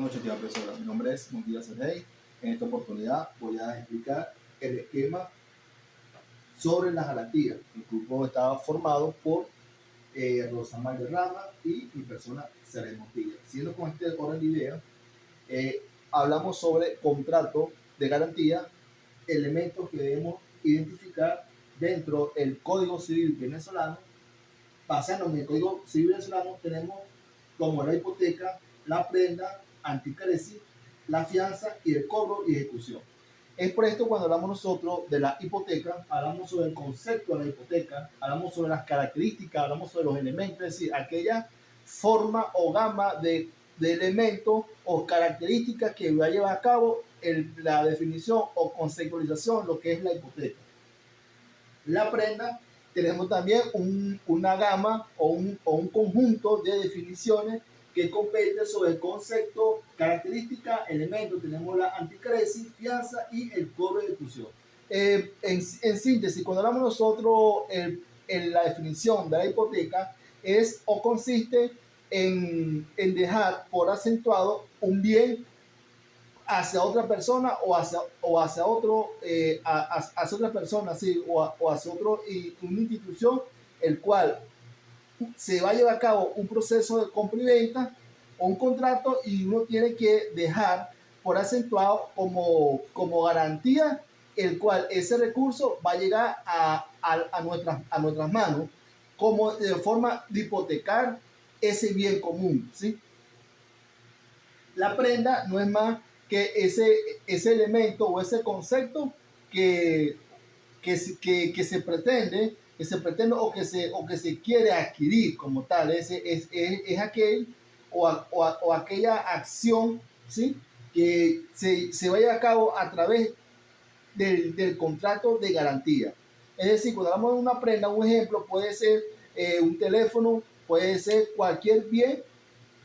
noches, tía profesora. Mi nombre es Montilla Sergey. En esta oportunidad voy a explicar el esquema sobre las garantías. El grupo estaba formado por Rosamar de Rama y mi persona Sergey Montilla. Siendo con este orden de ideas, hablamos sobre contrato de garantía, elementos que debemos identificar dentro del Código Civil venezolano. Basándonos en el Código Civil venezolano, tenemos como la hipoteca, la prenda, anticaresis, la fianza y el cobro y ejecución. Es por esto cuando hablamos nosotros de la hipoteca, hablamos sobre el concepto de la hipoteca, hablamos sobre las características, hablamos sobre los elementos, es decir, aquella forma o gama de elementos o características que va a llevar a cabo la definición o conceptualización, lo que es la hipoteca. La prenda, tenemos también una gama o un conjunto de definiciones que compete sobre el concepto, características, elementos. Tenemos la anticaresis, fianza y el cobro de ejecución. En síntesis, cuando hablamos nosotros en la definición de la hipoteca, es o consiste en dejar por acentuado un bien hacia otra persona o hacia otro, hacia otra persona, sí, o hacia otro, una institución, el cual se va a llevar a cabo un proceso de compra y venta o un contrato, y uno tiene que dejar por acentuado como garantía, el cual ese recurso va a llegar a nuestras manos como de forma de hipotecar ese bien común, ¿sí? La prenda no es más que ese elemento o ese concepto que se pretende, o que se quiere adquirir como tal. Es aquel o aquella acción, ¿sí?, que se vaya a cabo a través del contrato de garantía. Es decir, cuando hablamos de una prenda, un ejemplo puede ser un teléfono, puede ser cualquier bien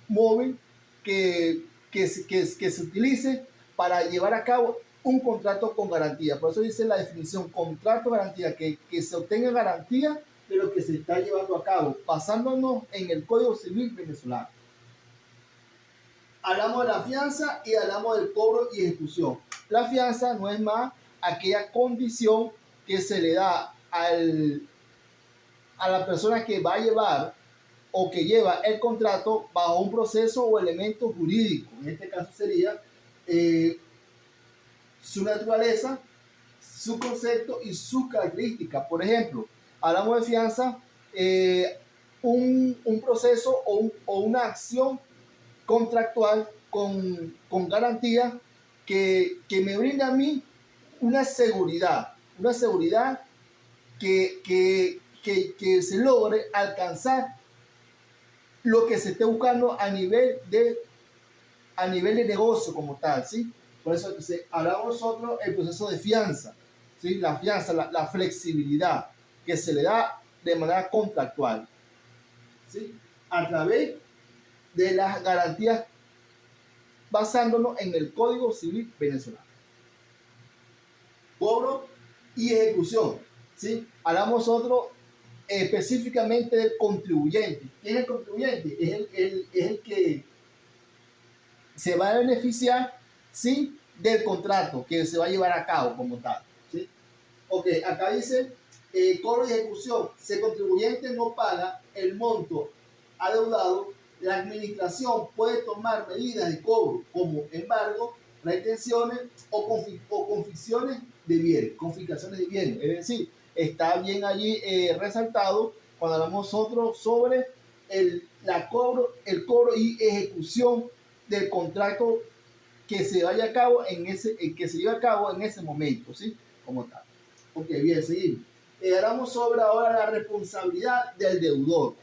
móvil que se utilice para llevar a cabo un contrato con garantía. Por eso dice la definición: contrato de garantía, que se obtenga garantía de lo que se está llevando a cabo, basándonos en el Código Civil venezolano. Hablamos de la fianza y hablamos del cobro y ejecución. La fianza no es más aquella condición que se le da a la persona que va a llevar o que lleva el contrato bajo un proceso o elemento jurídico. En este caso sería su naturaleza, su concepto y sus características. Por ejemplo, hablamos de fianza, un proceso o una acción contractual con garantía que me brinda a mí una seguridad que se logre alcanzar lo que se esté buscando a nivel de negocio como tal, ¿sí? Por eso hablamos nosotros el proceso de fianza, ¿sí? La fianza, la flexibilidad que se le da de manera contractual, ¿sí?, a través de las garantías, basándonos en el Código Civil venezolano. Cobro y ejecución, ¿sí? Hablamos nosotros específicamente del contribuyente. ¿Quién es el contribuyente? Es el que se va a beneficiar, ¿sí?, del contrato que se va a llevar a cabo como tal, ¿sí? Ok, acá dice cobro y ejecución. Si el contribuyente no paga el monto adeudado, la administración puede tomar medidas de cobro como embargo, retenciones o confiscaciones de bienes. Es decir, está bien allí resaltado cuando hablamos nosotros sobre el cobro y ejecución del contrato que se vaya a cabo que se lleve a cabo en ese momento, ¿sí?, como tal. Ok, bien, seguimos. Hablamos sobre ahora la responsabilidad del deudor.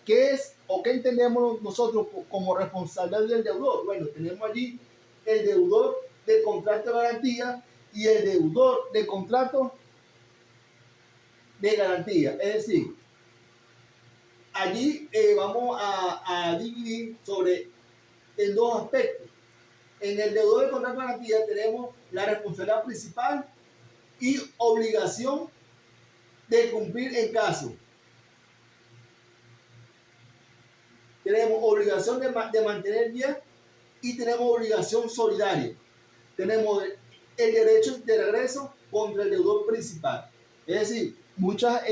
¿Qué es o qué entendemos nosotros como responsabilidad del deudor? Bueno, tenemos allí el deudor del contrato de garantía y el deudor del contrato de garantía. Es decir, allí vamos a dividir en dos aspectos. En el deudor del contrato de garantía tenemos la responsabilidad principal y obligación de cumplir en caso. Tenemos obligación de mantener bien y tenemos obligación solidaria. Tenemos el derecho de regreso contra el deudor principal. Es decir, muchas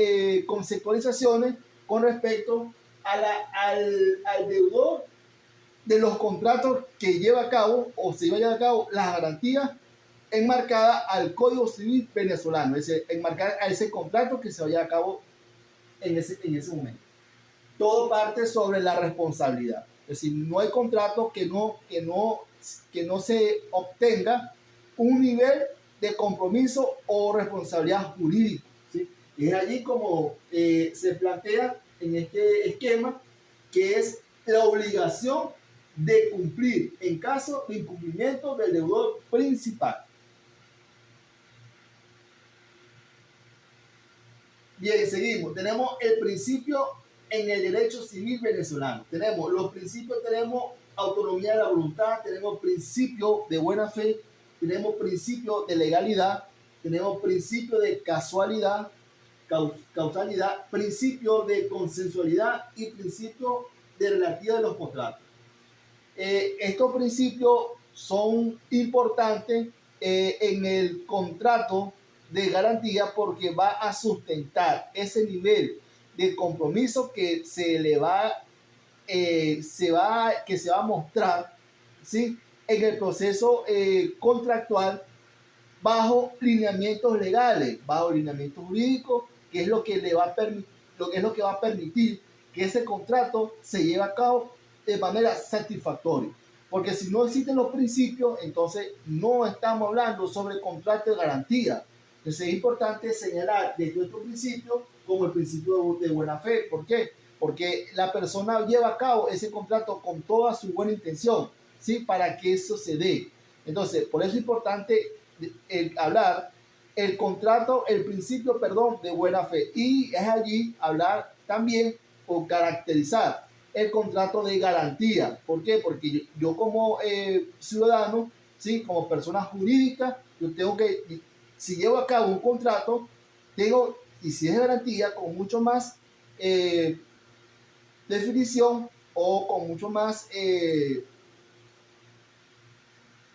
consecuenciaciones con respecto al deudor de los contratos que lleva a cabo o se lleva a cabo las garantías enmarcadas al Código Civil venezolano, es decir, enmarcar a ese contrato que se vaya a cabo en ese momento. Todo parte sobre la responsabilidad. Es decir, no hay contrato que no se obtenga un nivel de compromiso o responsabilidad jurídica, ¿sí? Y es allí como se plantea en este esquema que es la obligación de cumplir en caso de incumplimiento del deudor principal. Bien, seguimos. Tenemos el principio en el derecho civil venezolano. Tenemos los principios, tenemos autonomía de la voluntad, tenemos principio de buena fe, tenemos principio de legalidad, tenemos principio de causalidad, principio de consensualidad y principio de relatividad de los contratos. Estos principios son importantes en el contrato de garantía porque va a sustentar ese nivel de compromiso que se va a mostrar, ¿sí?, en el proceso contractual bajo lineamientos legales, bajo lineamientos jurídicos, que es lo que va a permitir que ese contrato se lleve a cabo de manera satisfactoria. Porque si no existen los principios, entonces no estamos hablando sobre contrato de garantía. Entonces es importante señalar desde estos principios como el principio de buena fe. ¿Por qué? Porque la persona lleva a cabo ese contrato con toda su buena intención, ¿sí?, para que eso se dé. Entonces, por eso es importante hablar el contrato, el principio, perdón, de buena fe. Y es allí hablar también o caracterizar el contrato de garantía. ¿Por qué? Porque yo como ciudadano, ¿sí?, como persona jurídica, yo tengo que, si llevo a cabo un contrato, tengo, y si es de garantía, con mucho más definición o con mucho más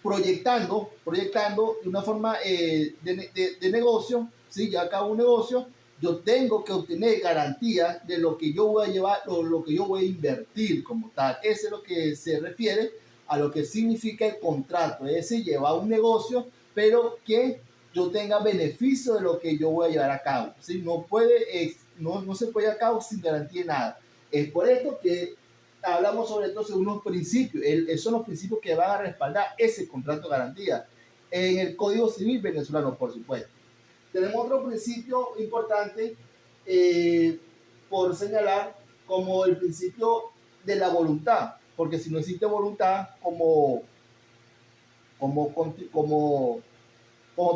proyectando de una forma de negocio, ¿sí?, ya acabo un negocio, yo tengo que obtener garantías de lo que yo voy a llevar o lo que yo voy a invertir como tal. Eso es lo que se refiere a lo que significa el contrato, es decir, llevar un negocio, pero que yo tenga beneficio de lo que yo voy a llevar a cabo, ¿sí? No se puede llevar a cabo sin garantía de nada. Es por esto que hablamos sobre entonces unos principios. Esos son los principios que van a respaldar ese contrato de garantía en el Código Civil venezolano, por supuesto. Tenemos otro principio importante por señalar, como el principio de la voluntad, porque si no existe voluntad como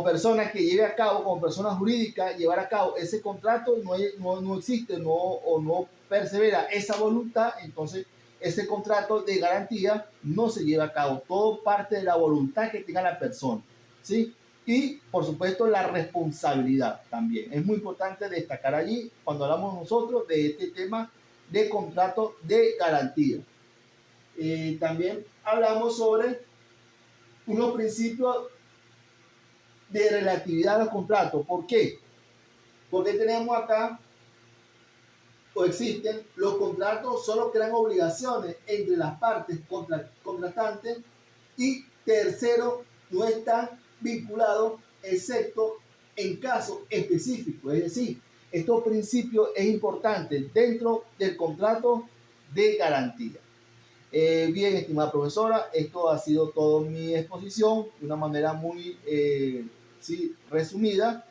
persona que lleve a cabo, como persona jurídica, llevar a cabo ese contrato, no existe, o no persevera esa voluntad, entonces ese contrato de garantía no se lleva a cabo. Todo parte de la voluntad que tenga la persona, ¿sí? Y por supuesto la responsabilidad también. Es muy importante destacar allí cuando hablamos nosotros de este tema de contrato de garantía. También hablamos sobre unos principios de relatividad a los contratos. ¿Por qué? Porque tenemos acá, o existen, los contratos solo crean obligaciones entre las partes contratantes y terceros no están vinculados excepto en casos específicos. Es decir, estos principios es importante dentro del contrato de garantía. Bien, estimada profesora, esto ha sido toda mi exposición de una manera muy sí, resumida,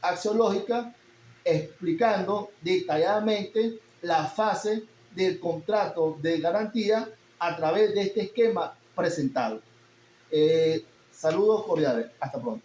axiológica, explicando detalladamente la fase del contrato de garantía a través de este esquema presentado. Saludos cordiales, hasta pronto.